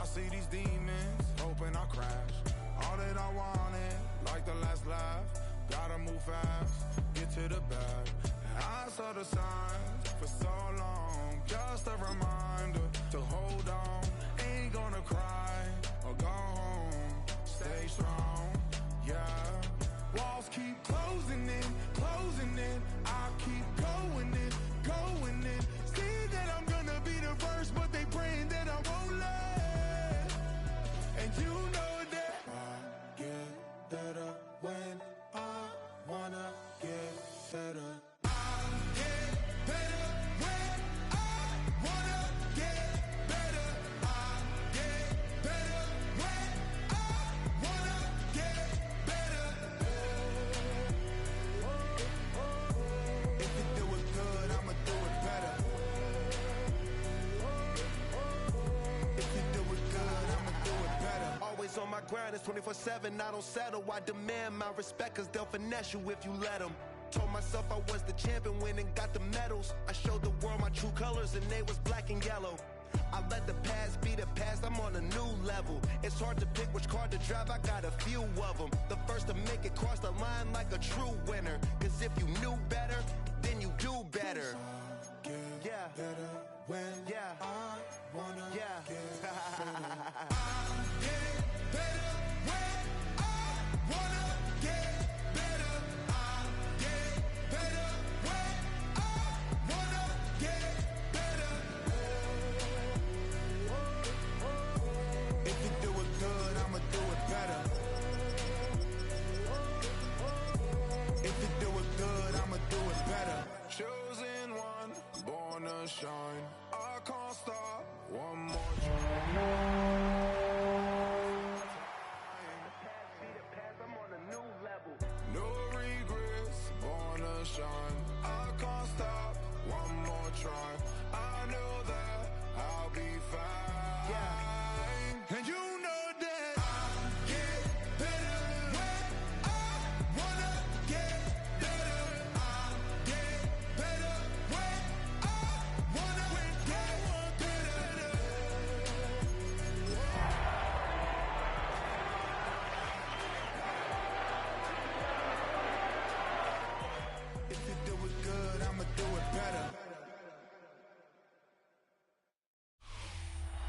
I see these demons, hoping I crash. All that I wanted, like the last laugh. Gotta move fast, get to the bag. And I saw the signs for so long. Just a reminder to hold on. Ain't gonna cry or go home. Stay strong, yeah. Walls keep closing in, closing in. I keep going in, going in. See that I'm gonna be the first, but they praying that I won't let. And you know that I get better when I wanna get better. I get better when I wanna get better. I get better when I wanna get better. If you do it good, I'ma do it better. If you do it good, I'ma do it better. Always on my grind, it's 24/7, I don't settle. I demand my respect, cause they'll finesse you if you let them. Told myself I was the champion, went and got the medals. I showed the world my true colors and they was black and yellow. I let the past be the past, I'm on a new level. It's hard to pick which car to drive, I got a few of them. The first to make it cross the line like a true winner. Cause if you knew better, then you do better. Yeah. Better when I wanna get better. I get better when I wanna get better. I get better when I wanna get better. If you do it good, I'ma do it better. If you do it good, I'ma do it better. Chosen one, born to shine. I can't stop one more time. No regrets, born to shine. I can't stop one more try. I know that I'll be fine. And you know that I get better when I wanna get better. I get better when I wanna get better. If you do it good, I'ma do it better.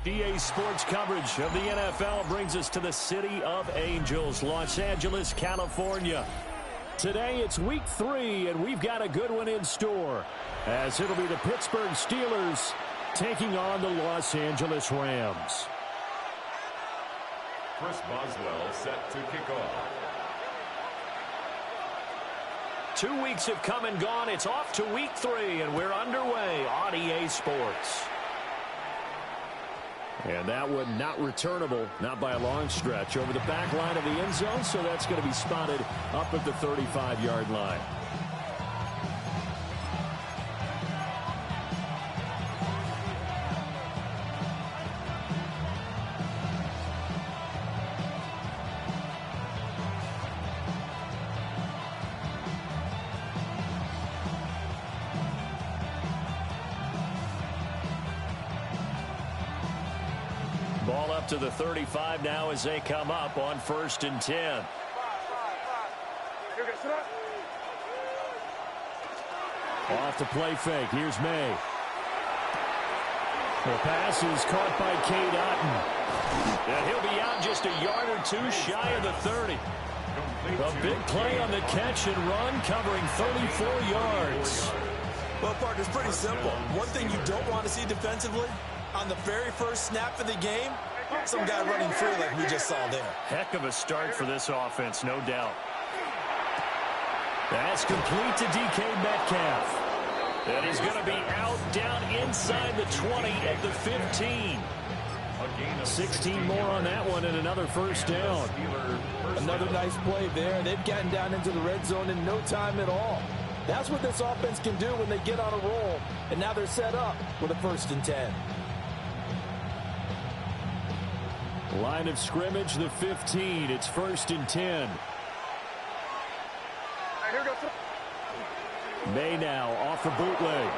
EA Sports coverage of the NFL brings us to the City of Angels, Los Angeles, California. Today it's week 3, and we've got a good one in store, as it'll be the Pittsburgh Steelers taking on the Los Angeles Rams. Chris Boswell set to kick off. 2 weeks have come and gone. It's off to week 3, and we're underway on EA Sports. And that one not returnable, not by a long stretch, over the back line of the end zone, so that's going to be spotted up at the 35-yard line. Ball up to the 35 now as they come up on 1st and 10. Off the play fake. Here's May. The pass is caught by Cade Otton. And he'll be out just a yard or two shy of the 30. A big play on the catch and run, covering 34 yards. Well, partner, it's pretty simple. One thing you don't want to see defensively, on the very first snap of the game, some guy running free like we just saw there. Heck of a start for this offense, no doubt. That's complete to DK Metcalf. And he's going to be out down inside the 20 at the 15. 16 more on that one and another first down. Another nice play there. They've gotten down into the red zone in no time at all. That's what this offense can do when they get on a roll. And now they're set up with a 1st and 10. Line of scrimmage, the 15. It's 1st and 10. May now off the bootleg.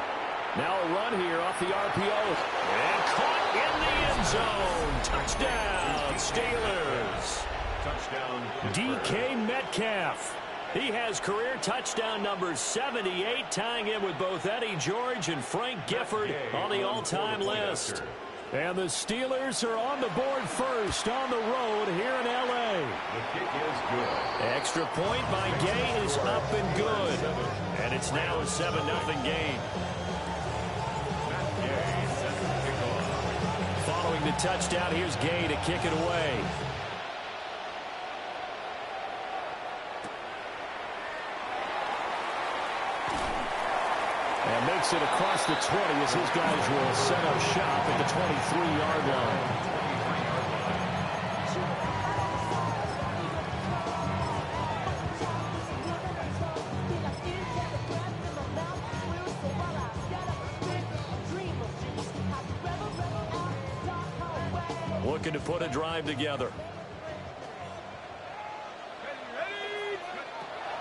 Now a run here off the RPO. And caught in the end zone. Touchdown, Steelers. Touchdown. DK Metcalf. He has career touchdown number 78, tying in with both Eddie George and Frank Gifford on the all-time list. And the Steelers are on the board first on the road here in L.A. The kick is good. Extra point by Gay is up and good. And it's now a 7-0 game. Gay sets the kickoff. Following the touchdown, here's Gay to kick it away. And makes it across the 20 as his guys will set up shop at the 23-yard line. Looking to put a drive together.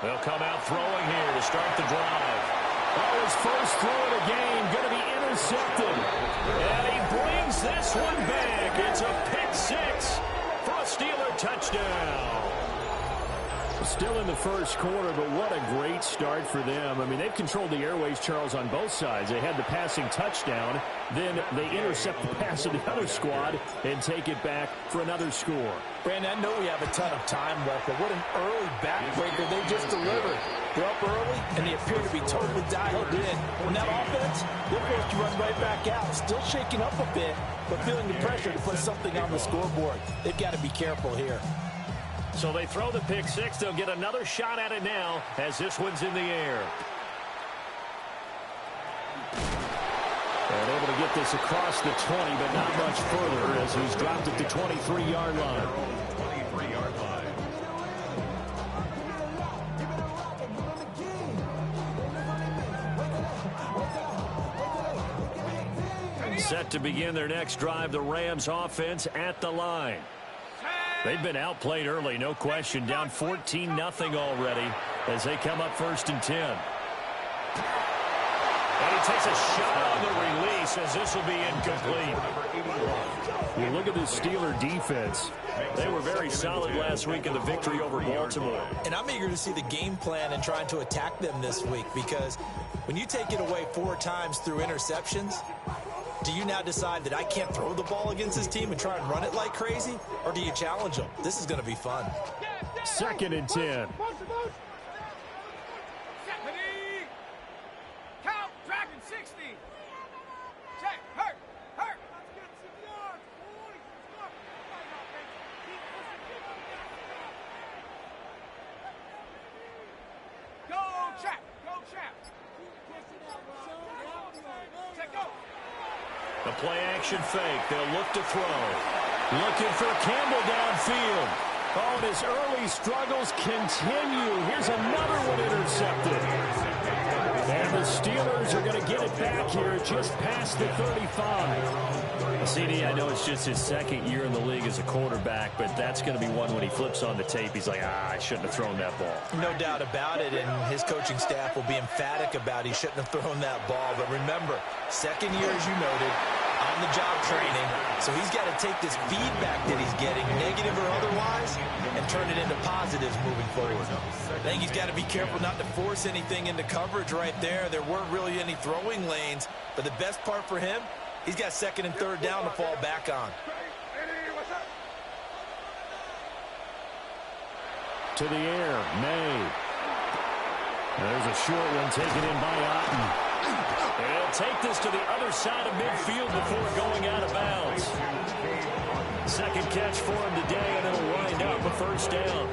They'll come out throwing here to start the drive. Oh, his first throw of the game going to be intercepted. And he brings this one back. It's a pick six for a Steeler touchdown. Still in the first quarter, but what a great start for them. I mean, they've controlled the airways, Charles, on both sides. They had the passing touchdown. Then they intercept the pass of the other squad and take it back for another score. Brandon, I know we have a ton of time left, but what an early backbreaker they just delivered. They're up early, and they appear to be totally dialed in. On that offense, they're forced to run right back out. Still shaking up a bit, but feeling the pressure to put something on the scoreboard. They've got to be careful here. So they throw the pick six. They'll get another shot at it now as this one's in the air. And able to get this across the 20, but not much further as he's dropped at the 23-yard line. 23-yard line. Set to begin their next drive, the Rams offense at the line. They've been outplayed early, no question. Down 14-0 already as they come up 1st and 10. And he takes a shot on the release as this will be incomplete. You look at the Steeler defense. They were very solid last week in the victory over Baltimore. And I'm eager to see the game plan and trying to attack them this week, because when you take it away 4 times through interceptions, do you now decide that I can't throw the ball against this team and try and run it like crazy? Or do you challenge them? This is going to be fun. 2nd and 10. Count, dragon 60. Check, hurt. Go, trap. Check, go. The play action fake. They'll look to throw. Looking for Campbell downfield. Oh, and his early struggles continue. Here's another one intercepted. And the Steelers are going to get it back here just past the 35. CD, I know it's just his 2nd year in the league as a quarterback, but that's going to be one when he flips on the tape. He's like, I shouldn't have thrown that ball. No doubt about it, and his coaching staff will be emphatic about he shouldn't have thrown that ball. But remember, 2nd year, as you noted, on-the-job training, so he's got to take this feedback that he's getting, negative or otherwise, and turn it into positives moving forward. I think he's got to be careful not to force anything into coverage right there. There weren't really any throwing lanes, but the best part for him, he's got 2nd and 3rd down to fall back on. To the air, May. There's a short one taken in by Otten. And he'll take this to the other side of midfield before going out of bounds. 2nd catch for him today, and it'll wind up a 1st down.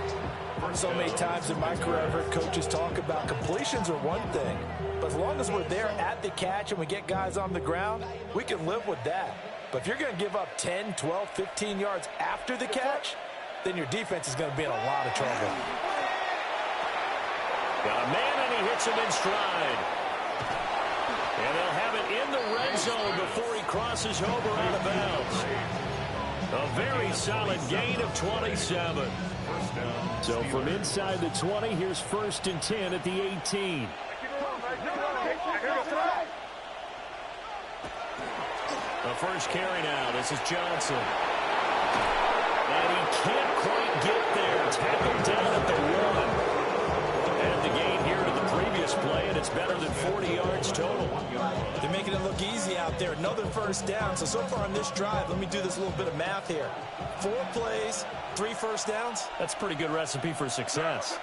So many times in my career, I've heard coaches talk about completions are one thing, but as long as we're there at the catch and we get guys on the ground, we can live with that. But if you're going to give up 10, 12, 15 yards after the catch, then your defense is going to be in a lot of trouble. Got a man, and he hits him in stride. And they'll have it in the red zone before he crosses over out of bounds. A very solid gain of 27. So from inside the 20, here's 1st and 10 at the 18. The first carry now. This is Johnson. And he can't quite get there. Tackled down at the 1. And the gain here to the previous play, and it's better than 40 yards total. They're making it look easy out there. Another first down. So far on this drive, let me do this little bit of math here. 4 plays, 3 first downs. That's a pretty good recipe for success.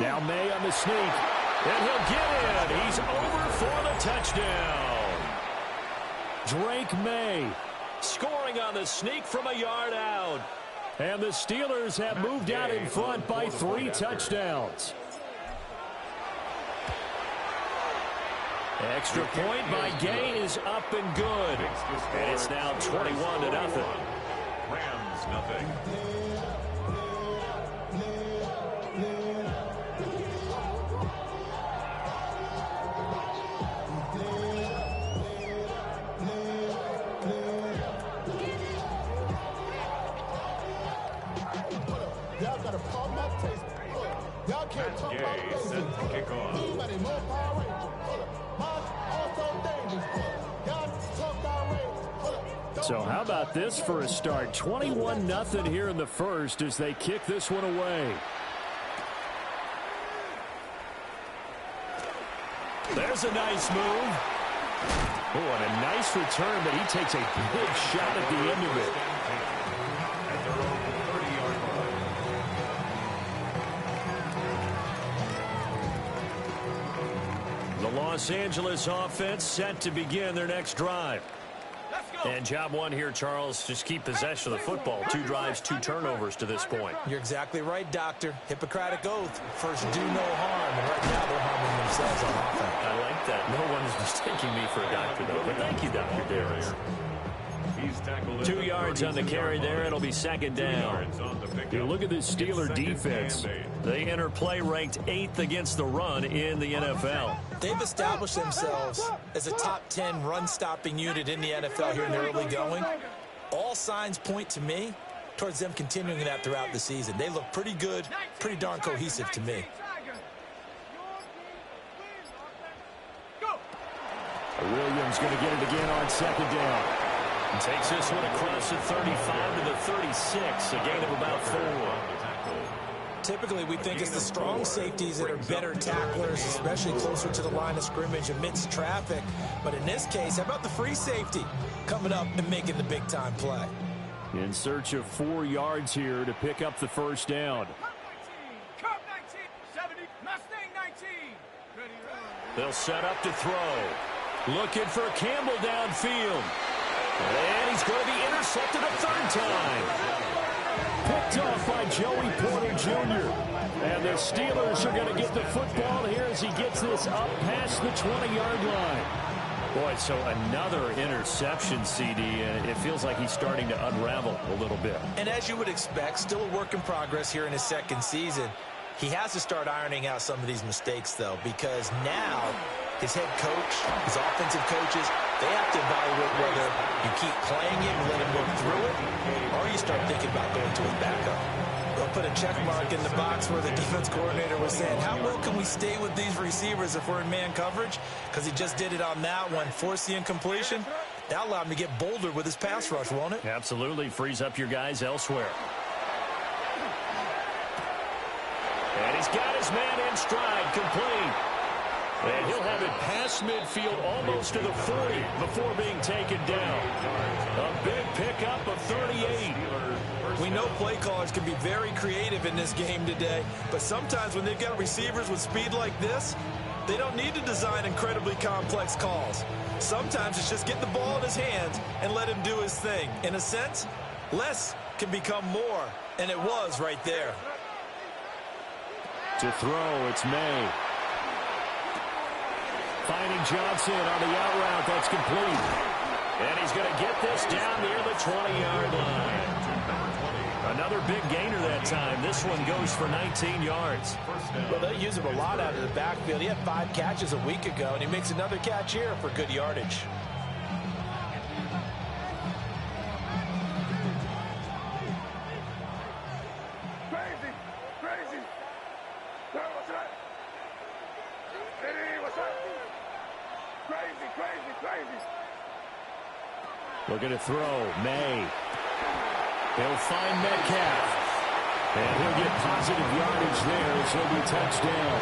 Now May on the sneak. And he'll get in. He's over for the touchdown. Drake May scoring on the sneak from a yard out. And the Steelers have moved out in front by 3 touchdowns. Extra point by Gay is up and good. And it's now 21-0. Rams, nothing. Gay set to kick off. So how about this for a start? 21-0 here in the first as they kick this one away. There's a nice move. Oh, and a nice return, but he takes a big shot at the end of it. At their own 30-yard line. The Los Angeles offense set to begin their next drive. And job one here, Charles, just keep possession of the football. 2 drives, 2 turnovers to this point. You're exactly right, Doctor. Hippocratic oath. First, do no harm. And right now, they're harming themselves on offense. I like that. No one is mistaking me for a doctor, though. But thank you, Dr. Darius. He's tackled 2 yards on the carry there. It'll be second down. You look at this Steeler defense. They enter play ranked 8th against the run in the NFL. They've established themselves as a top 10 run-stopping unit in the NFL here in the early going. All signs point to me towards them continuing that throughout the season. They look pretty good, pretty darn cohesive to me. Williams going to get it again on second down. Takes this one across the 35 to the 36, a gain of about 4. Typically, we think it's the strong safeties that are better tacklers, especially closer to the line of scrimmage amidst traffic. But in this case, how about the free safety coming up and making the big-time play? In search of 4 yards here to pick up the first down. They'll set up to throw. Looking for Campbell downfield. And he's going to be intercepted a 3rd time. Picked off by Joey Porter Jr. And the Steelers are going to get the football here as he gets this up past the 20-yard line. Boy, so another interception, CD, and it feels like he's starting to unravel a little bit. And as you would expect, still a work in progress here in his 2nd season. He has to start ironing out some of these mistakes, though, because now his head coach, his offensive coaches, they have to evaluate whether you keep playing it and let him work through it, or you start thinking about going to his backup. They'll put a check mark in the box where the defense coordinator was saying, how well can we stay with these receivers if we're in man coverage? Because he just did it on that one, forced the incompletion. That allowed him to get bolder with his pass rush, won't it? Absolutely. Frees up your guys elsewhere. And he's got his man in stride, complete. And he'll have it past midfield almost to the 40 before being taken down. A big pickup of 38. We know play callers can be very creative in this game today, but sometimes when they've got receivers with speed like this, they don't need to design incredibly complex calls. Sometimes it's just get the ball in his hands and let him do his thing. In a sense, less can become more, and it was right there. To throw, it's May. Finding Johnson on the out route. That's complete. And he's going to get this down near the 20-yard line. Another big gainer that time. This one goes for 19 yards. Well, they use him a lot out of the backfield. He had 5 catches a week ago, and he makes another catch here for good yardage. Looking to throw. May. He'll find Metcalf. And he'll get positive yardage there as he'll be touchdown.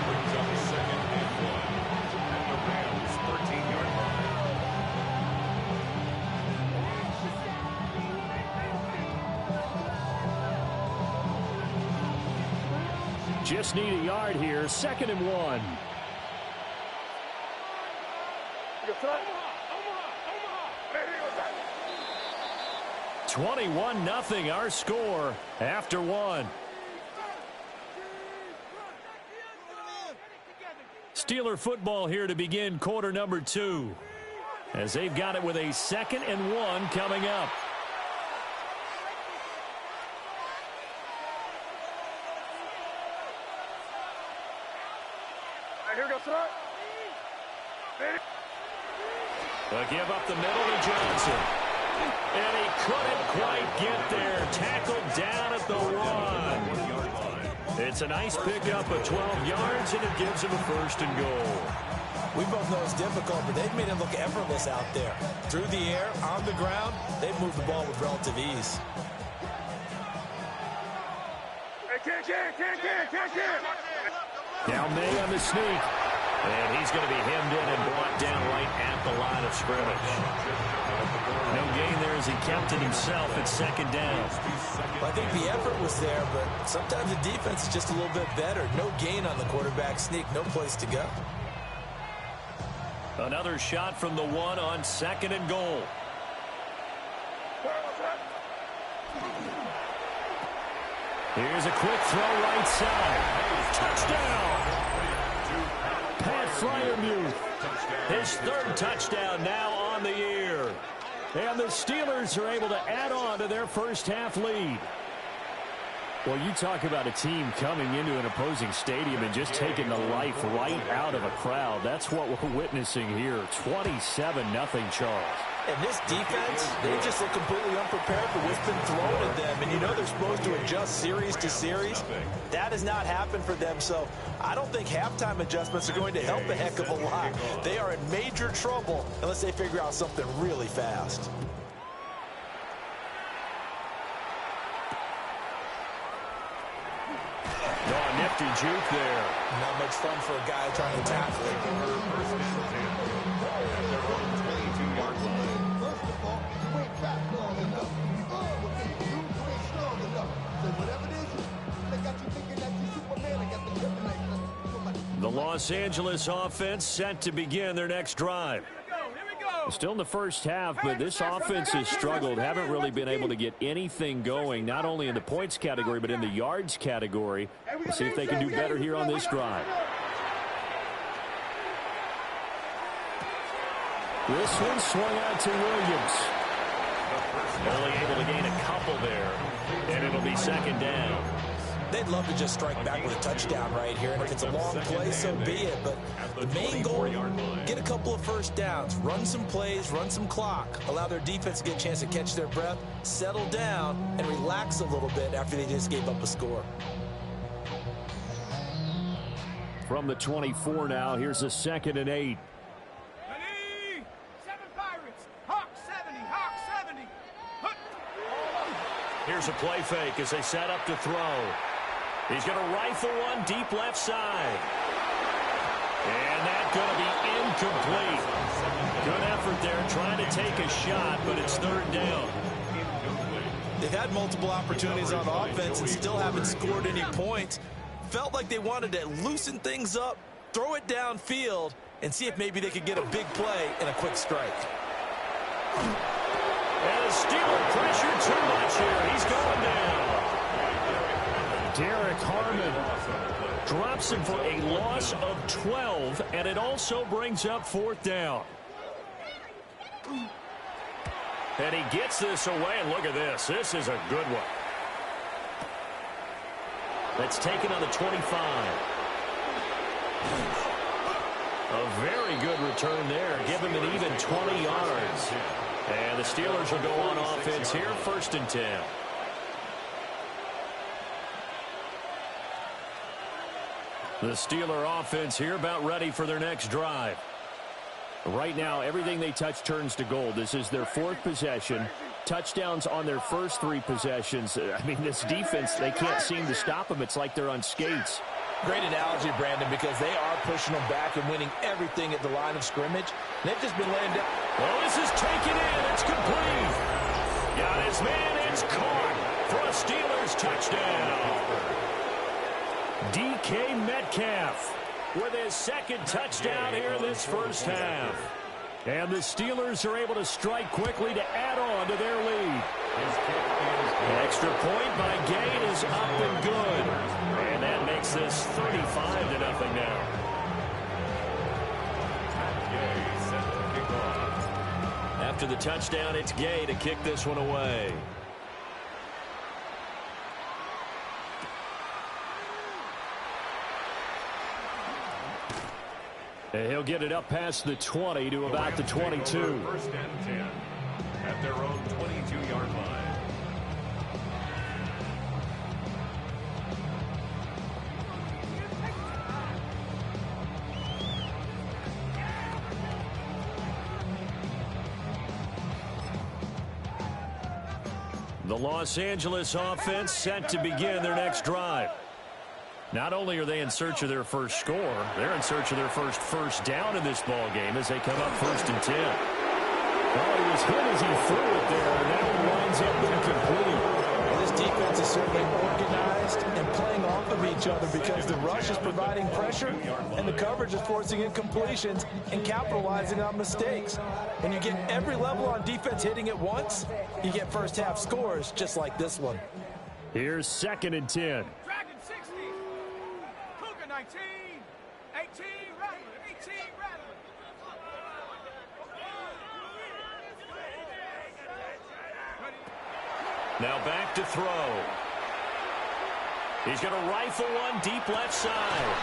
Brings up 2nd and 1 at the Rams' 13-yard line. Just need a yard here. 2nd and 1. 21-0 our score after 1. Steeler football here to begin quarter number 2. As they've got it with a 2nd and 1 coming up. They'll give up the middle to Johnson. And he couldn't quite get there. Tackled down at the 1. It's a nice pickup of 12 yards, and it gives him a 1st and goal. We both know it's difficult, but they've made it look effortless out there. Through the air, on the ground, they've moved the ball with relative ease. Now May on the sneak. And he's going to be hemmed in and brought down right at the line of scrimmage. No gain there as he kept it himself at 2nd down. Well, I think the effort was there, but sometimes the defense is just a little bit better. No gain on the quarterback sneak, no place to go. Another shot from the 1 on 2nd and goal. Here's a quick throw right side. Touchdown! Pat Fryermuth, his 3rd touchdown now on the year. And the Steelers are able to add on to their first half lead. Well, you talk about a team coming into an opposing stadium and just taking the life right out of a crowd. That's what we're witnessing here. 27-0 Charles. And this defense, they just look completely unprepared for what's been thrown at them. And you know they're supposed to adjust series to series. That has not happened for them. So I don't think halftime adjustments are going to help a heck of a lot. They are in major trouble unless they figure out something really fast. Oh, nifty juke there. Not much fun for a guy trying to tackle it. First and 10 at their own 22-yard line. First of all, you ain't back long enough. What can you do? You ain't strong enough. So whatever it is, they got you thinking that you Superman. I got the kryptonite. The Los Angeles offense set to begin their next drive. Still in the first half, but this offense has struggled. Haven't really been able to get anything going, not only in the points category, but in the yards category. We'll see if they can do better here on this drive. This one swung out to Williams. Only able to gain a couple there, and it'll be 2nd down. They'd love to just strike back with a touchdown right here, and if it's a long play, so be it. But the main goal, get a couple of first downs, run some plays, run some clock, allow their defense to get a chance to catch their breath, settle down, and relax a little bit after they just gave up a score. From the 24 now, here's a 2nd and 8. Ready? 7 Pirates. Hawk 70. Hawk 70. Here's a play fake as they set up to throw. He's going to rifle one deep left side. And that's going to be incomplete. Good effort there trying to take a shot, but it's 3rd down. They've had multiple opportunities on offense and still haven't scored any points. Felt like they wanted to loosen things up, throw it downfield, and see if maybe they could get a big play and a quick strike. And the Steeler pressure too much here. He's going down. Derek Harmon drops him for a loss of 12, and it also brings up 4th down. And he gets this away, and look at this. This is a good one. That's taken on the 25. A very good return there. Give him an even 20 yards. And the Steelers will go on offense here, 1st and 10. The Steeler offense here about ready for their next drive. Right now, everything they touch turns to gold. This is their 4th possession. Touchdowns on their first 3 possessions. I mean, this defense, they can't seem to stop them. It's like they're on skates. Great analogy, Brandon, because they are pushing them back and winning everything at the line of scrimmage. They've just been laying down. Well, this is taken in. It's complete. Got his man. It's caught for a Steelers touchdown. DK Metcalf with his 2nd touchdown here in this first half. And the Steelers are able to strike quickly to add on to their lead. An extra point by Gain is up and good. And that makes this 35-0 now. After the touchdown, it's Gay to kick this one away. And he'll get it up past the 20 to about the 22. 1st and 10 at their own 22-yard line. The Los Angeles offense set to begin their next drive. Not only are they in search of their first score, they're in search of their first down in this ball game as they come up 1st and 10. Well, he was hit as he threw it there, and that one winds up incomplete. Well, this defense is certainly organized and playing off of each other because the rush is providing pressure and the coverage is forcing incompletions and capitalizing on mistakes. When you get every level on defense hitting at once, you get first half scores just like this one. Here's 2nd and 10. Dragon 60. Cougar 19. 18 Rattler. 18 Rattler. Now back to throw. He's going to rifle one deep left side.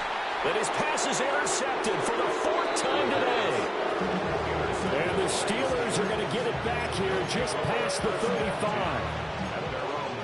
But his pass is intercepted for the 4th time today. And the Steelers are going to get it back here just past the 35.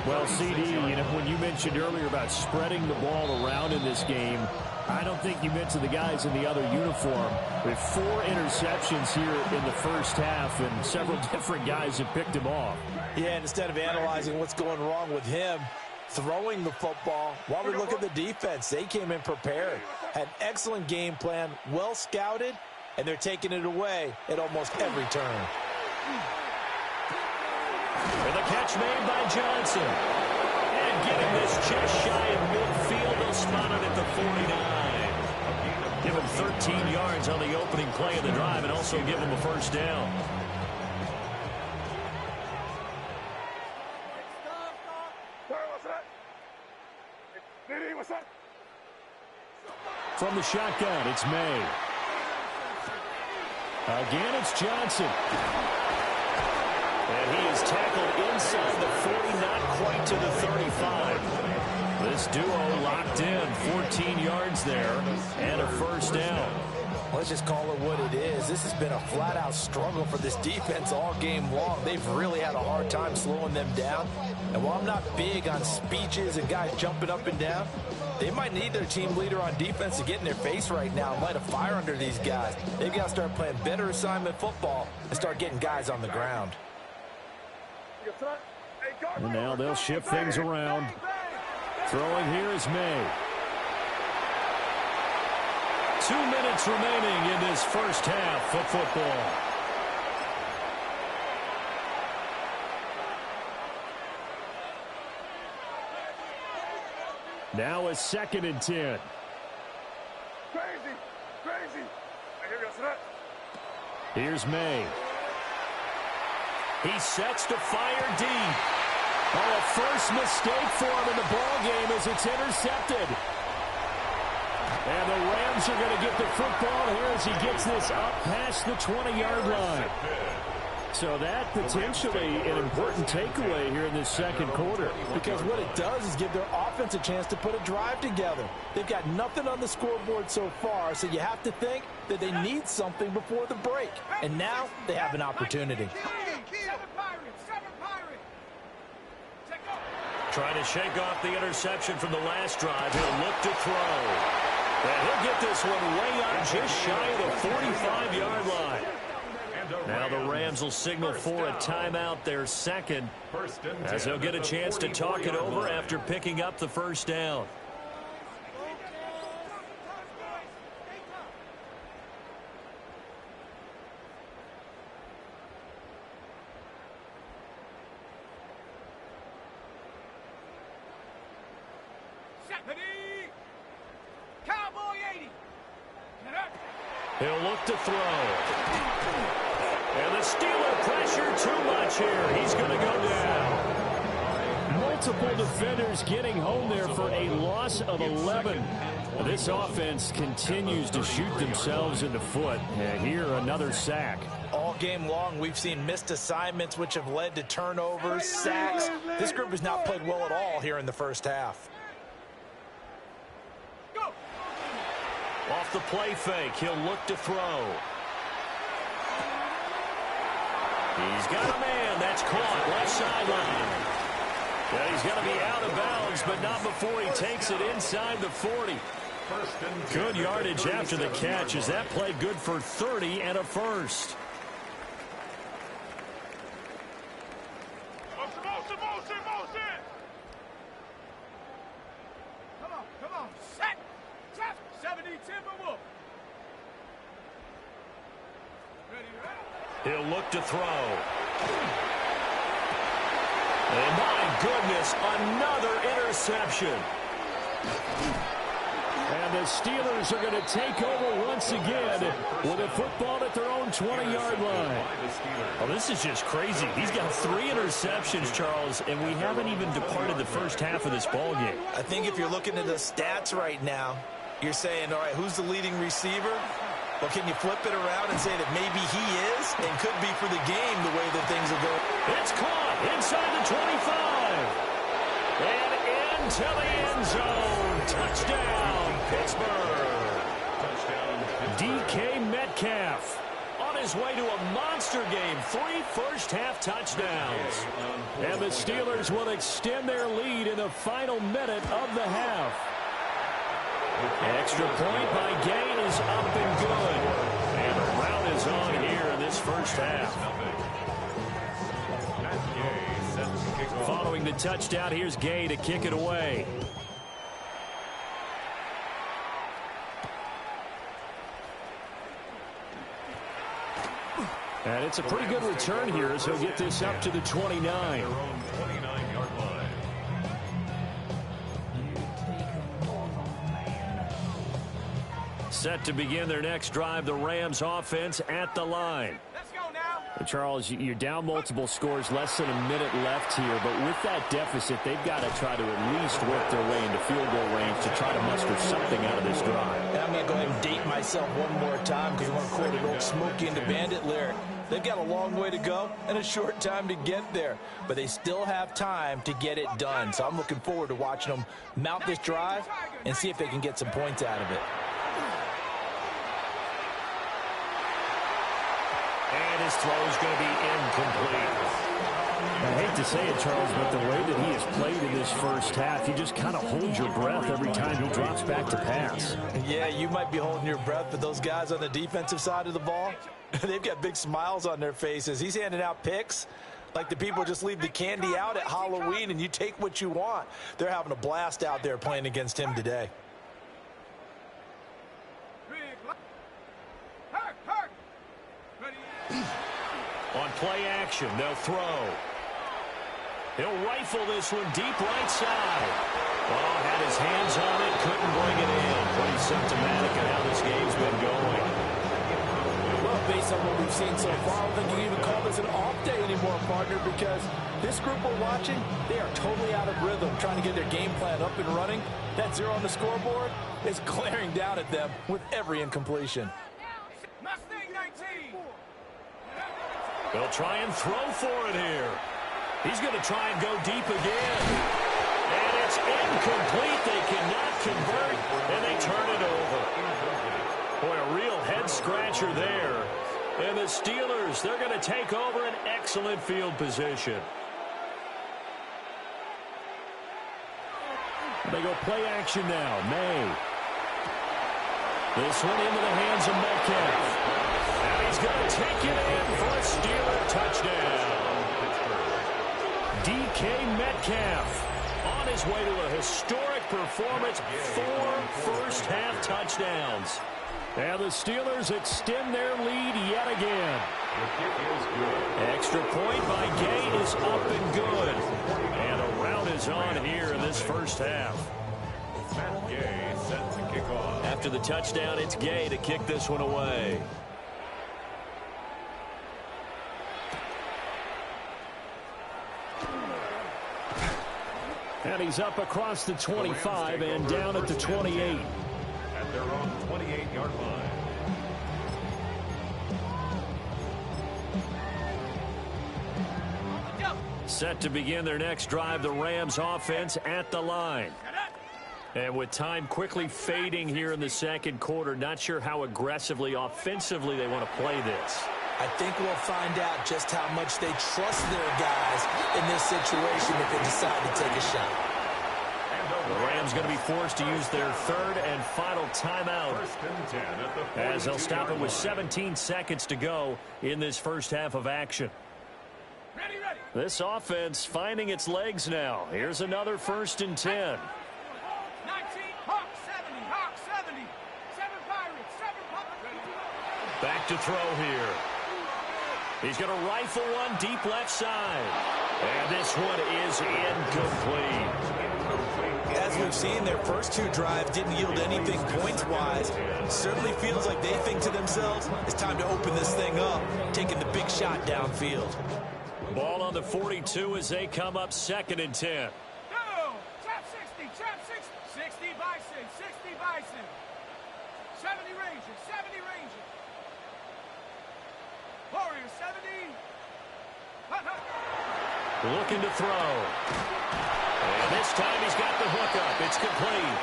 Well, CD, you know, when you mentioned earlier about spreading the ball around in this game, I don't think you mentioned the guys in the other uniform. With 4 interceptions here in the first half, and several different guys have picked him off. Yeah, and instead of analyzing what's going wrong with him, throwing the football, while we look at the defense, they came in prepared, had an excellent game plan, well scouted, and they're taking it away at almost every turn. With a catch made by Johnson. And getting this just shy of midfield, they'll spot it at the 49. Give him 13 yards on the opening play of the drive and also give him a first down. From the shotgun, it's May. Again, it's Johnson. And he is tackled inside the 40, not quite to the 35. This duo locked in, 14 yards there, and a first down. Let's just call it what it is. This has been a flat-out struggle for this defense all game long. They've really had a hard time slowing them down. And while I'm not big on speeches and guys jumping up and down, they might need their team leader on defense to get in their face right now and light a fire under these guys. They've got to start playing better assignment football and start getting guys on the ground. And now they'll shift things around. Throwing here is May. 2 minutes remaining in this first half of football. Now a 2nd and 10. Here's May. He sets to fire deep. Oh, a first mistake for him in the ball game as it's intercepted. And the Rams are going to get the football here as he gets this up past the 20-yard line. So that potentially an important takeaway here in this second quarter. Because what it does is give their offense a chance to put a drive together. They've got nothing on the scoreboard so far, so you have to think that they need something before the break. And now they have an opportunity. Trying to shake off the interception from the last drive. He'll look to throw. And he'll get this one way up just shy of the 45-yard line. Now the Rams will signal for a timeout, their second, as they'll get a chance to talk it over after picking up the first down. Cowboy 80. He'll look to throw. And the Steeler pressure too much here. He's going to go down. Multiple defenders getting home there for a loss of 11. This offense continues to shoot themselves in the foot. And here, another sack. All game long, we've seen missed assignments, which have led to turnovers, sacks. This group has not played well at all here in the first half. Off the play fake, he'll look to throw. He's got a man. That's caught left sideline. Yeah, he's going to be out of bounds, but not before he takes it inside the 40. Good yardage after the catch as that play good for 30 and a first. Come on, set. 70 Timberwolf. He'll look to throw. And my goodness, another interception. And the Steelers are going to take over once again with a football at their own 20-yard line. Oh, this is just crazy. He's got 3 interceptions, Charles, and we haven't even departed the first half of this ball game. I think if you're looking at the stats right now, you're saying, all right, who's the leading receiver? Well, can you flip it around and say that maybe he is and could be for the game the way that things are going? It's caught inside the 25. And into the end zone. Touchdown, Pittsburgh. DK Metcalf on his way to a monster game. 3 first-half touchdowns. And the Steelers will extend their lead in the final minute of the half. Extra point by Gain is up and good. And the rout is on here in this first half. Following the touchdown, here's Gay to kick it away. And it's a pretty good return here as he'll get this up to the 29. Set to begin their next drive, the Rams offense at the line. Let's go now. Charles, you're down multiple scores, less than a minute left here, but with that deficit, they've got to try to at least work their way into field goal range to try to muster something out of this drive. And I'm going to go ahead and date myself one more time because I want to quote an old Smokey and the Bandit lyric. They've got a long way to go and a short time to get there, but they still have time to get it done. So I'm looking forward to watching them mount this drive and see if they can get some points out of it. And his throw is going to be incomplete. I hate to say it, Charles, but the way that he has played in this first half, you just kind of hold your breath every time he drops back to pass. Yeah, you might be holding your breath, but those guys on the defensive side of the ball, they've got big smiles on their faces. He's handing out picks like the people just leave the candy out at Halloween and you take what you want. They're having a blast out there playing against him today. On play action, they'll throw. He'll rifle this one deep right side. Oh, had his hands on it, couldn't bring it in. Pretty symptomatic of how this game's been going. Well, based on what we've seen so far, I don't think you can even call this an off day anymore, partner, because this group we're watching, they are totally out of rhythm, trying to get their game plan up and running. That 0 on the scoreboard is glaring down at them with every incompletion. Mustang 19. They'll try and throw for it here. He's going to try and go deep again. And it's incomplete. They cannot convert, and they turn it over. Boy, a real head-scratcher there. And the Steelers, they're going to take over an excellent field position. They go play action now. May. This one into the hands of Metcalf. And he's going to take it in for a Steeler touchdown. DK Metcalf on his way to a historic performance, 4 first-half touchdowns. And the Steelers extend their lead yet again. Extra point by Gay is up and good. And a rout is on here in this first half. Matt Gay set to kick off. After the touchdown, it's Gay to kick this one away. And he's up across the 25 and down at the 28. At their own 28-yard line. Set to begin their next drive, the Rams offense at the line. And with time quickly fading here in the second quarter, not sure how aggressively, offensively they want to play this. I think we'll find out just how much they trust their guys in this situation if they decide to take a shot. The Rams going to be forced to use their third and final timeout as they'll stop it with 17 seconds to go in this first half of action. Ready, ready. This offense finding its legs now. Here's another 1st and 10. 19, Hawk 70, Hawk 70. 7 Pirates, 7 Puppets. Back to throw here. He's going to rifle one deep left side. And this one is incomplete. As we've seen, their first 2 drives didn't yield anything points-wise. Certainly feels like they think to themselves, it's time to open this thing up, taking the big shot downfield. Ball on the 42 as they come up 2nd and 10. No! Trap 60, trap 60. 60 Bison, 60 Bison. 70 Rangers, 70 Rangers. Warriors, 70. Hut, hut. Looking to throw. And this time he's got the hook up. It's complete.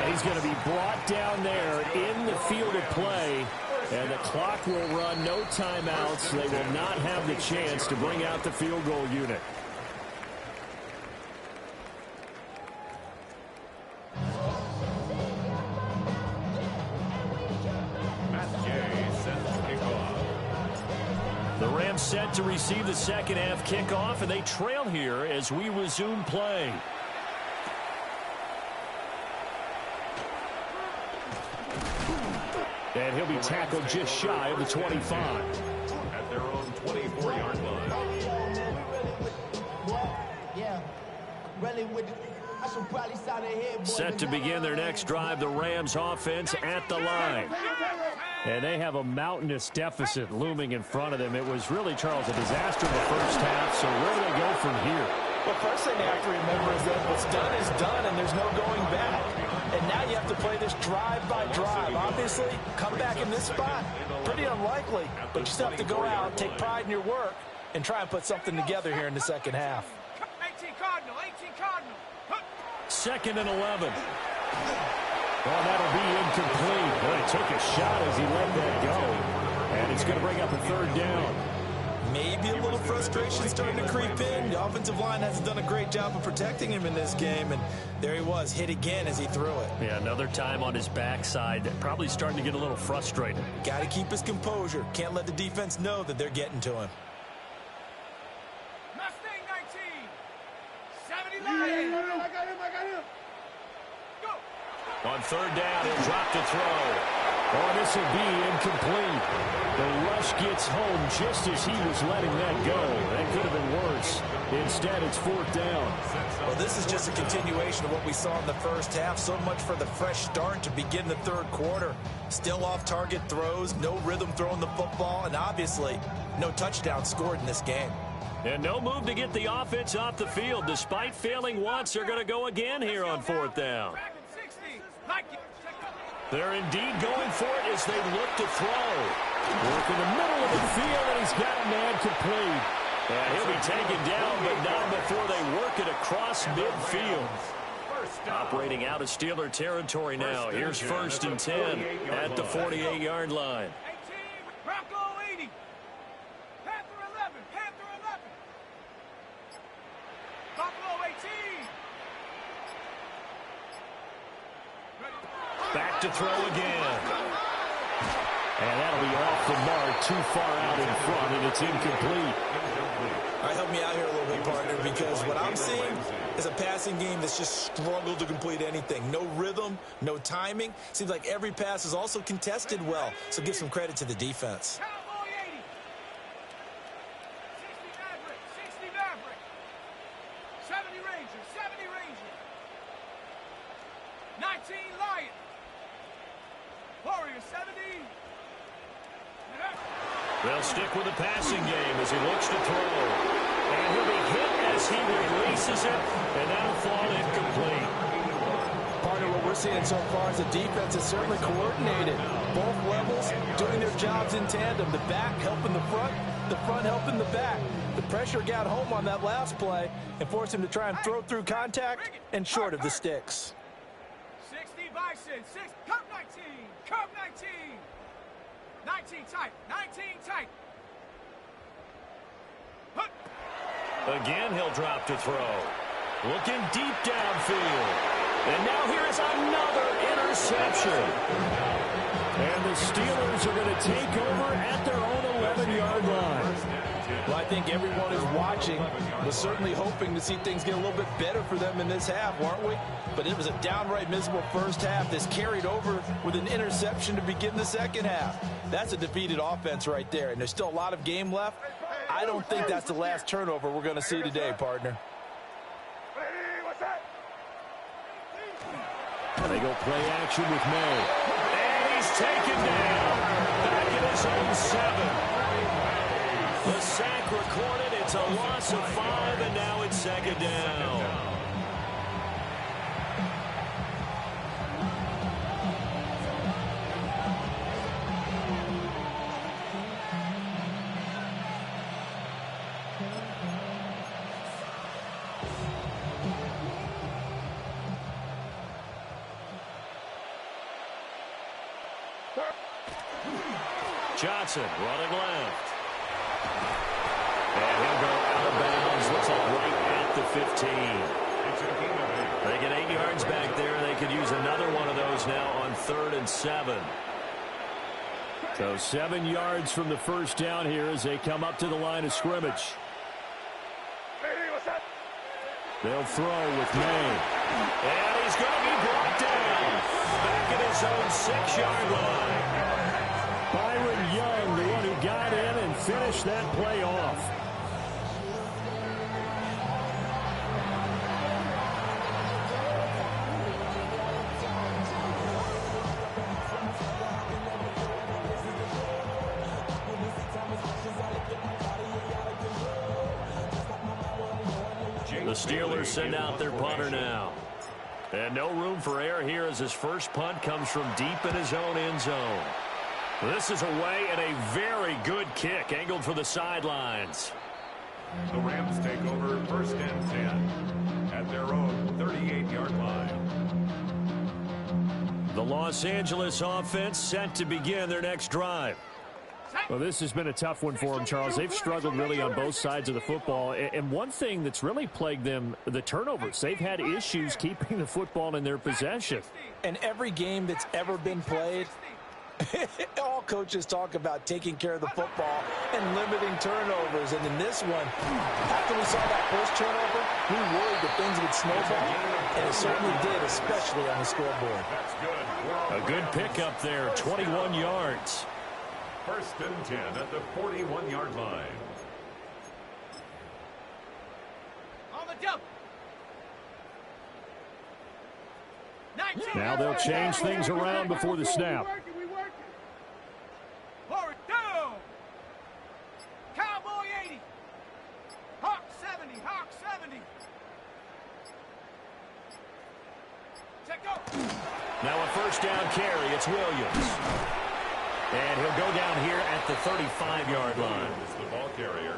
He's going to be brought down there in the field of play. And the clock will run, no timeouts. They will not have the chance to bring out the field goal unit. Matt Gay set to kick off. The Rams set to receive the second half kickoff, and they trail here as we resume play. And he'll be tackled just shy of the 25. At their own 24-yard line. Set to begin their next drive, the Rams offense at the line. And they have a mountainous deficit looming in front of them. It was really, Charles, a disaster in the first half, so where do they go from here? Well, first thing they have to remember is that what's done is done, and there's no going back. And now you have to play this drive by drive. Obviously, come back in this spot, pretty unlikely. But you still have to go out, take pride in your work, and try and put something together here in the second half. 18 Cardinal, 18 Cardinal. 2nd and 11. Well, that'll be incomplete. Well, he took a shot as he let that go. And it's going to bring up a 3rd down. Maybe a little frustration starting to creep in. The offensive line hasn't done a great job of protecting him in this game, and there he was, hit again as he threw it. Yeah, another time on his backside, probably starting to get a little frustrated. Got to keep his composure. Can't let the defense know that they're getting to him. Mustang 19. 70 Lions. I got him. Go. On 3rd down, he'll drop to throw. Oh, this will be incomplete. The rush gets home just as he was letting that go. That could have been worse. Instead, it's 4th down. Well, this is just a continuation of what we saw in the first half. So much for the fresh start to begin the 3rd quarter. Still off-target throws, no rhythm throwing the football, and obviously no touchdown scored in this game. And no move to get the offense off the field. Despite failing once, they're going to go again here on 4th down. They're indeed going for it as they look to throw. Work in the middle of the field, and he's got a man complete. And he'll be taken down, but not before they work it across midfield. Operating out of Steeler territory now. Here's 1st and 10 at the 48-yard line. 18, Bronco 80. Panther 11, Panther 11. Buffalo 18. Ready. Back to throw again. And that'll be off the mark, too far out in front, and it's incomplete. All right, help me out here a little bit, partner, because what I'm seeing is a passing game that's just struggled to complete anything. No rhythm, no timing. Seems like every pass is also contested well, so give some credit to the defense. Cowboy 80. 60 Maverick. 60 Maverick. 70 Ranger. 70 Ranger. 19 Lion. Warrior 70. They'll stick with the passing game as he looks to throw. And he'll be hit as he releases it, and that'll fall incomplete. Partner, what we're seeing so far is the defense is certainly coordinated. Both levels doing their jobs in tandem. The back helping the front helping the back. The pressure got home on that last play and forced him to try and throw through contact and short of the sticks. 60 Bison. 6. Cup 19. Cup 19. 19 tight. 19 tight. Again, he'll drop to throw. Looking deep downfield. And now here is another interception. And the Steelers are going to take over at their own 11-yard line. Well, I think everyone is watching, was certainly hoping to see things get a little bit better for them in this half, weren't we? But it was a downright miserable first half. This carried over with an interception to begin the second half. That's a defeated offense right there, and there's still a lot of game left. I don't think that's the last turnover we're going to see today, partner. And they go play action with May. And he's taken down. Back in his own 7. The sack recorded. It's a loss of 5, and now it's second down. Johnson running left. And he'll go out of bounds. Looks like right at the 15. They get 8 yards back there. They could use another one of those now on 3rd and 7. So 7 yards from the first down here as they come up to the line of scrimmage. They'll throw with May. And he's going to be brought down. Back at his own 6-yard line. Byron Young, the one who got in and finished that play off. The Steelers send out their punter now. And no room for error here as his first punt comes from deep in his own end zone. This is away and a very good kick angled for the sidelines. The Rams take over 1st and 10 at their own 38-yard line. The Los Angeles offense set to begin their next drive. Well, this has been a tough one for them, Charles. They've struggled really on both sides of the football. And one thing that's really plagued them, the turnovers. They've had issues keeping the football in their possession. And every game that's ever been played, all coaches talk about taking care of the football and limiting turnovers. And in this one, after we saw that first turnover, we worried that things would snowball. And it certainly did, especially on the scoreboard. A good pickup there, 21 yards. 1st and 10 at the 41-yard line. On the jump. Now they'll change things around before the snap. Forward down. Cowboy 80. Hawk 70. Hawk 70. Check go. Now a first down carry. It's Williams. And he'll go down here at the 35-yard line.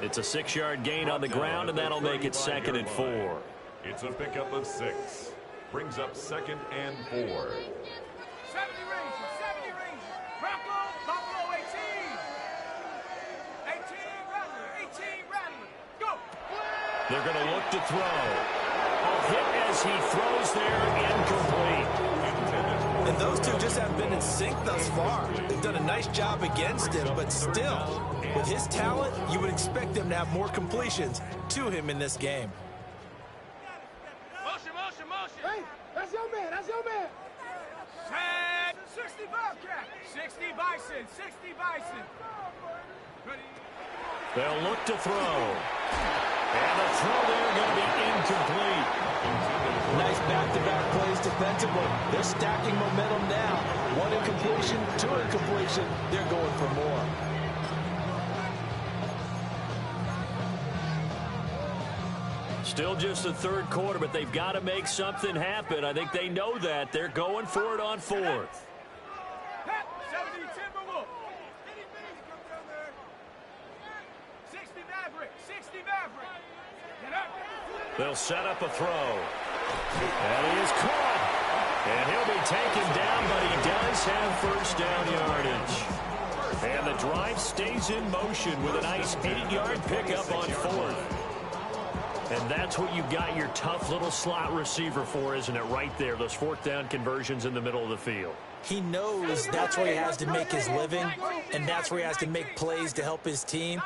It's a 6-yard gain on the ground, and that'll make it 2nd and 4. It's a pickup of 6. Brings up 2nd and 4. 70 Rangers. 70 Rangers. Buffalo. Buffalo 18. 18 Rattler. 18 Rattler. Go. They're going to look to throw. A hit as he throws there, incomplete. Intended And those two just haven't been in sync thus far. They've done a nice job against him, but still, with his talent, you would expect them to have more completions to him in this game. Motion, motion, motion. Hey, that's your man. That's your man. Set. 60 Bobcat. 60 Bison. 60 Bison. Ready. They'll look to throw. And the throw there going to be incomplete. Nice back-to-back plays defensively. They're stacking momentum now. One incompletion, two incompletion. They're going for more. Still just the third quarter, but they've got to make something happen. I think they know that. They're going for it on fourth. 70 Timberwolf. 60 Maverick. 60 Maverick. Get up. They'll set up a throw. And he is caught. And he'll be taken down, but he does have first down yardage. And the drive stays in motion with a nice 8-yard pickup on fourth. And that's what you've got your tough little slot receiver for, isn't it? Right there, those fourth down conversions in the middle of the field. He knows that's where he has to make his living, and that's where he has to make plays to help his team.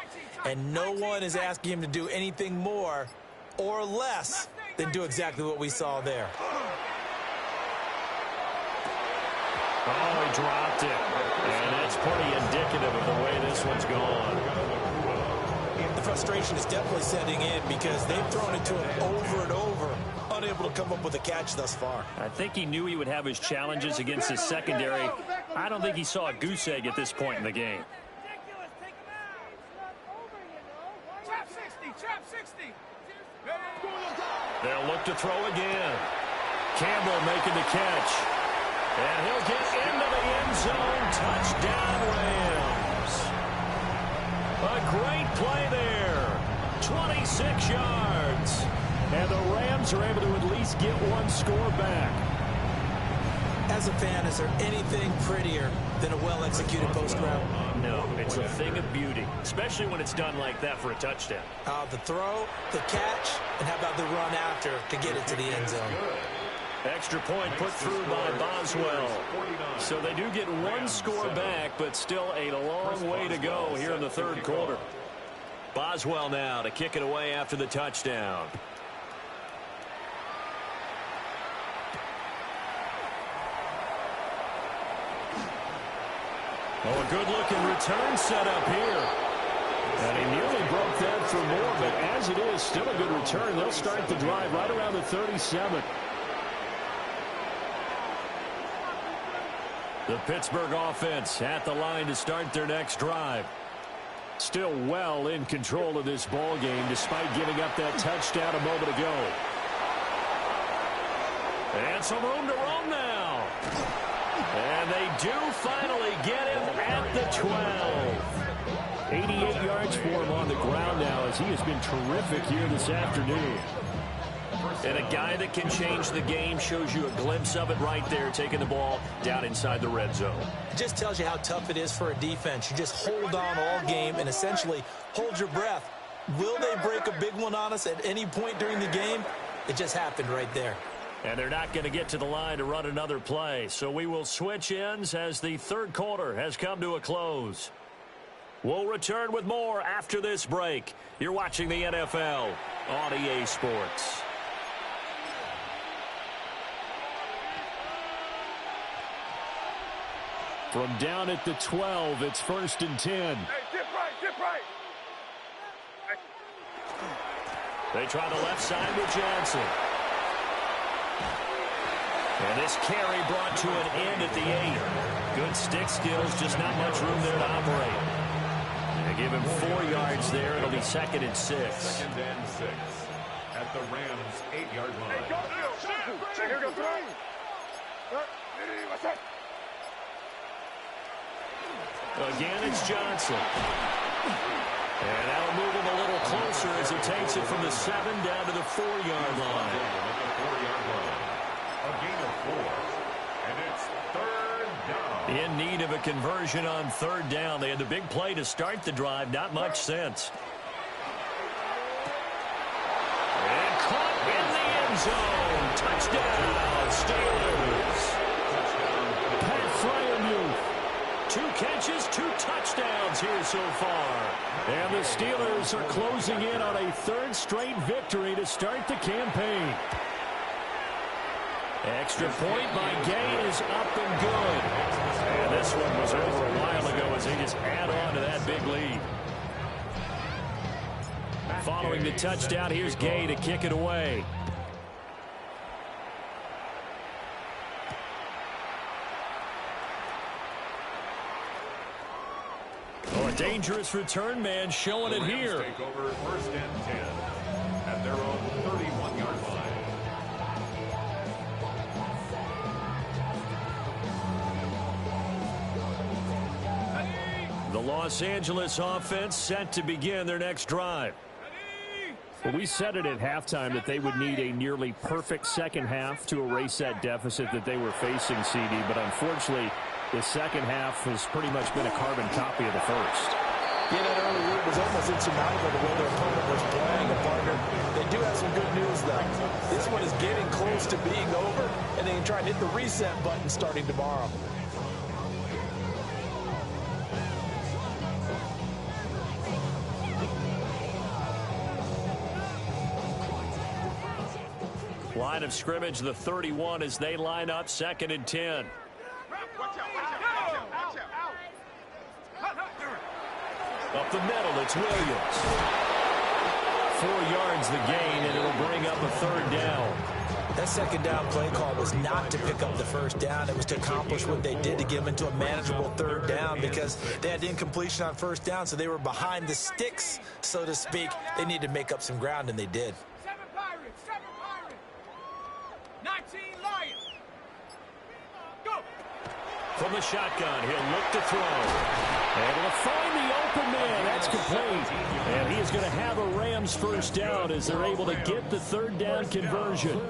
And no one is asking him to do anything more or less than do exactly what we saw there. Oh, he dropped it. And that's pretty indicative of the way this one's gone. The frustration is definitely setting in because they've thrown it to him over and over, unable to come up with a catch thus far. I think he knew he would have his challenges against his secondary. I don't think he saw a goose egg at this point in the game. Trap 60. Trap 60. They'll look to throw again. Campbell making the catch. And he'll get into the end zone. Touchdown, Rams. A great play there. 26 yards. And the Rams are able to at least get one score back. As a fan, is there anything prettier than a well-executed post route? No, it's a thing of beauty, especially when it's done like that for a touchdown. The throw, the catch, and how about the run after to get it to the end zone? Extra point put through by Boswell. So they do get one score back, but still a long way to go here in the third quarter. Boswell now to kick it away after the touchdown. Oh, a good-looking return set up here. And he nearly broke that for more, but as it is, still a good return. They'll start the drive right around the 37. The Pittsburgh offense at the line to start their next drive. Still well in control of this ball game despite giving up that touchdown a moment ago. And some room to roam now. And they do finally get him at the 12. 88 yards for him on the ground now as he has been terrific here this afternoon. And a guy that can change the game shows you a glimpse of it right there, taking the ball down inside the red zone. It just tells you how tough it is for a defense. You just hold on all game and essentially hold your breath. Will they break a big one on us at any point during the game? It just happened right there. And they're not going to get to the line to run another play. So we will switch ends as the third quarter has come to a close. We'll return with more after this break. You're watching the NFL on EA Sports. From down at the 12, it's 1st and 10. Hey, dip right, dip right. They try the left side with Johnson. And this carry brought to an end at the 8. Good stick skills, just not much room there to operate. They give him 4 yards there. It'll be 2nd and 6. 2nd and 6 at the Rams' 8-yard line. Hey, go, here goes three. What's that? Again, it's Johnson. And that'll move him a little closer as he takes it from the 7 down to the 4-yard line. A gain of 4. And it's 3rd down. In need of a conversion on 3rd down. They had the big play to start the drive. Not much sense. And caught in the end zone. Touchdown, Steelers. Touchdown, 2 catches, 2 touchdowns here so far. And the Steelers are closing in on a 3rd straight victory to start the campaign. Extra point by Gay is up and good. And this one was over a while ago as they just add on to that big lead. Following the touchdown, here's Gay to kick it away. Oh, a dangerous return man showing it here. Take over 1st and 10 at their own 31-yard line. The Los Angeles offense set to begin their next drive. Well, we said it at halftime that they would need a nearly perfect second half to erase that deficit that they were facing, CD. But unfortunately, the second half has pretty much been a carbon copy of the first. Yeah, that early lead was almost insurmountable the way their opponent was playing, a partner. They do have some good news, though. This one is getting close to being over, and they can try and hit the reset button starting tomorrow. Line of scrimmage, the 31 as they line up 2nd and 10. Up the middle, it's Williams. 4 yards the gain, and it'll bring up a 3rd down. That second down play call was not to pick up the 1st down. It was to accomplish what they did to get them into a manageable 3rd down because they had incompletion on 1st down, so they were behind the sticks, so to speak. They needed to make up some ground, and they did. 7 Pirates, 7 Pirates. 19 Lions. Go. From the shotgun, he'll look to throw. Able to find the open man. That's complete. And he is going to have a Rams 1st down as they're able to get the 3rd down conversion.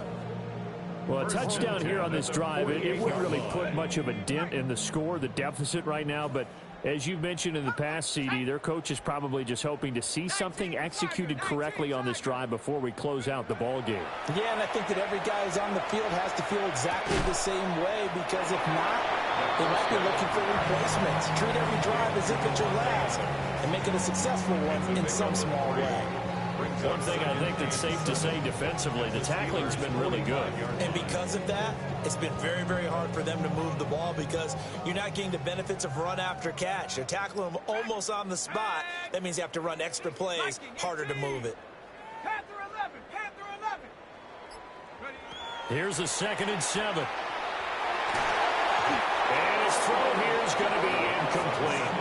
Well, a touchdown here on this drive, it wouldn't really put much of a dent in the score, the deficit right now. But as you've mentioned in the past, CD, their coach is probably just hoping to see something executed correctly on this drive before we close out the ball game. Yeah, and I think that every guy who's on the field has to feel exactly the same way, because if not, they might be looking for replacements. Treat every drive as if it's your last and make it a successful one in some small way. One thing I think that's safe to say defensively, the tackling's been really good. And because of that, it's been very, very hard for them to move the ball because you're not getting the benefits of run after catch. They're tackling them almost on the spot. That means you have to run extra plays, harder to move it. Panther 11, Panther 11. Here's a 2nd and 7. And his throw here is going to be incomplete.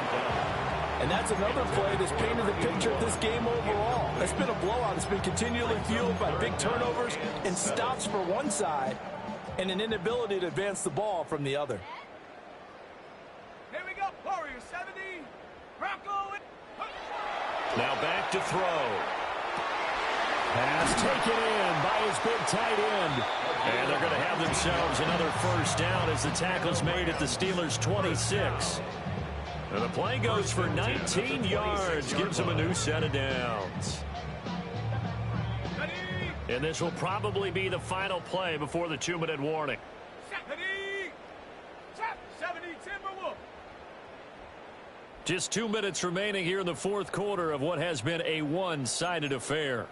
And that's another play that's painted the picture of this game overall. It's been a blowout. It's been continually fueled by big turnovers and stops for one side and an inability to advance the ball from the other. Here we go, Warriors 70. Bronco. Now back to throw. Pass taken in by his big tight end. And they're going to have themselves another 1st down as the tackle's made at the Steelers' 26. And the play goes for 19 yards, gives them a new set of downs. And this will probably be the final play before the 2-minute warning. 70 Timberwolves. Just 2 minutes remaining here in the 4th quarter of what has been a one-sided affair.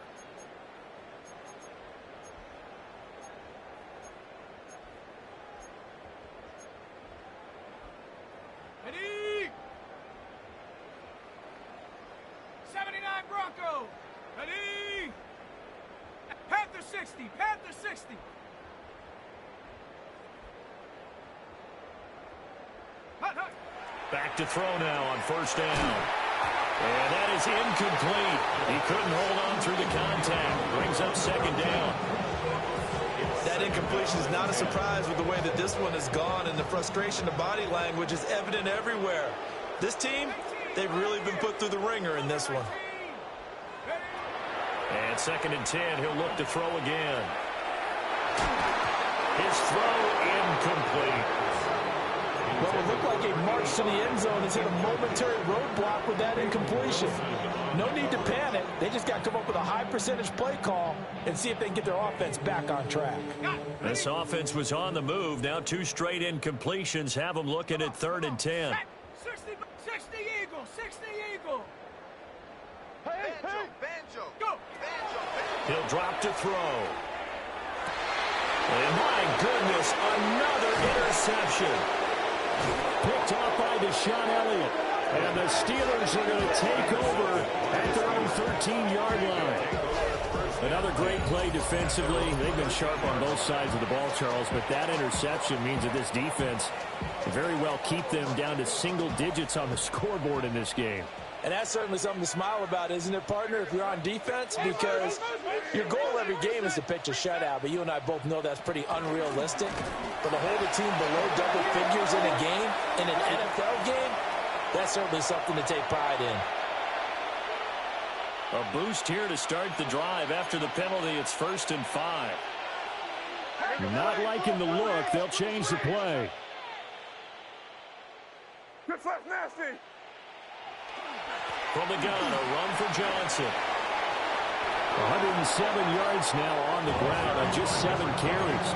Bronco. Ready? Panther 60. Panther 60. Hut, hut. Back to throw now on 1st down. And that is incomplete. He couldn't hold on through the contact. Brings up 2nd down. That incompletion is not a surprise with the way that this one has gone, and the frustration of body language is evident everywhere. This team, they've really been put through the ringer in this one. And 2nd and 10, he'll look to throw again. His throw incomplete. Well, it looked like a march to the end zone has hit a momentary roadblock with that incompletion. No need to panic. They just got to come up with a high percentage play call and see if they can get their offense back on track. This offense was on the move. Now 2 straight incompletions have them looking at 3rd and 10. Eagle, 60 Eagle. Banjo. Go. He'll drop to throw. And my goodness, another interception. Picked off by Deshaun Elliott. And the Steelers are going to take over at their own 13-yard line. Another great play defensively. They've been sharp on both sides of the ball, Charles, but that interception means that this defense can very well keep them down to single digits on the scoreboard in this game. And that's certainly something to smile about, isn't it, partner, if you're on defense? Because your goal every game is to pitch a shutout, but you and I both know that's pretty unrealistic. But to hold a team below double figures in a game, in an NFL game, that's certainly something to take pride in. A boost here to start the drive. After the penalty, it's 1st and 5. Not liking the look. They'll change the play. Good flat, nasty. From the gun, a run for Johnson. 107 yards now on the ground on just 7 carries.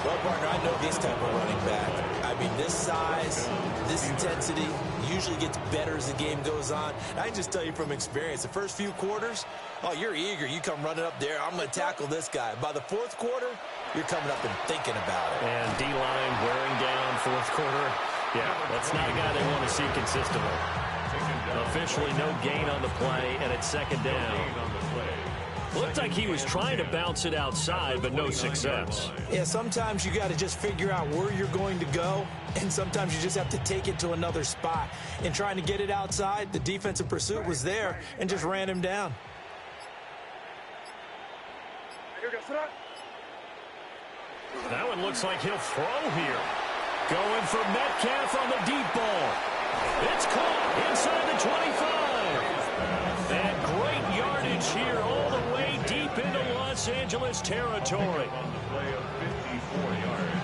Well, partner, I know this type of running back. I mean, this size, this intensity usually gets better as the game goes on. I can just tell you from experience, the first few quarters, oh, you're eager. You come running up there. I'm going to tackle this guy. By the 4th quarter, you're coming up and thinking about it. And D-line wearing down 4th quarter. Yeah, that's not a guy they want to see consistently. Officially no gain on the play, and it's 2nd down. Looked like he was trying to bounce it outside, but no success. Yeah, sometimes you got to just figure out where you're going to go, and sometimes you just have to take it to another spot. And trying to get it outside, the defensive pursuit was there and just ran him down. That one looks like he'll throw here. Going for Metcalf on the deep ball. It's caught inside the 25. And great yardage here all the way deep into Los Angeles territory. On the play of 54 yards.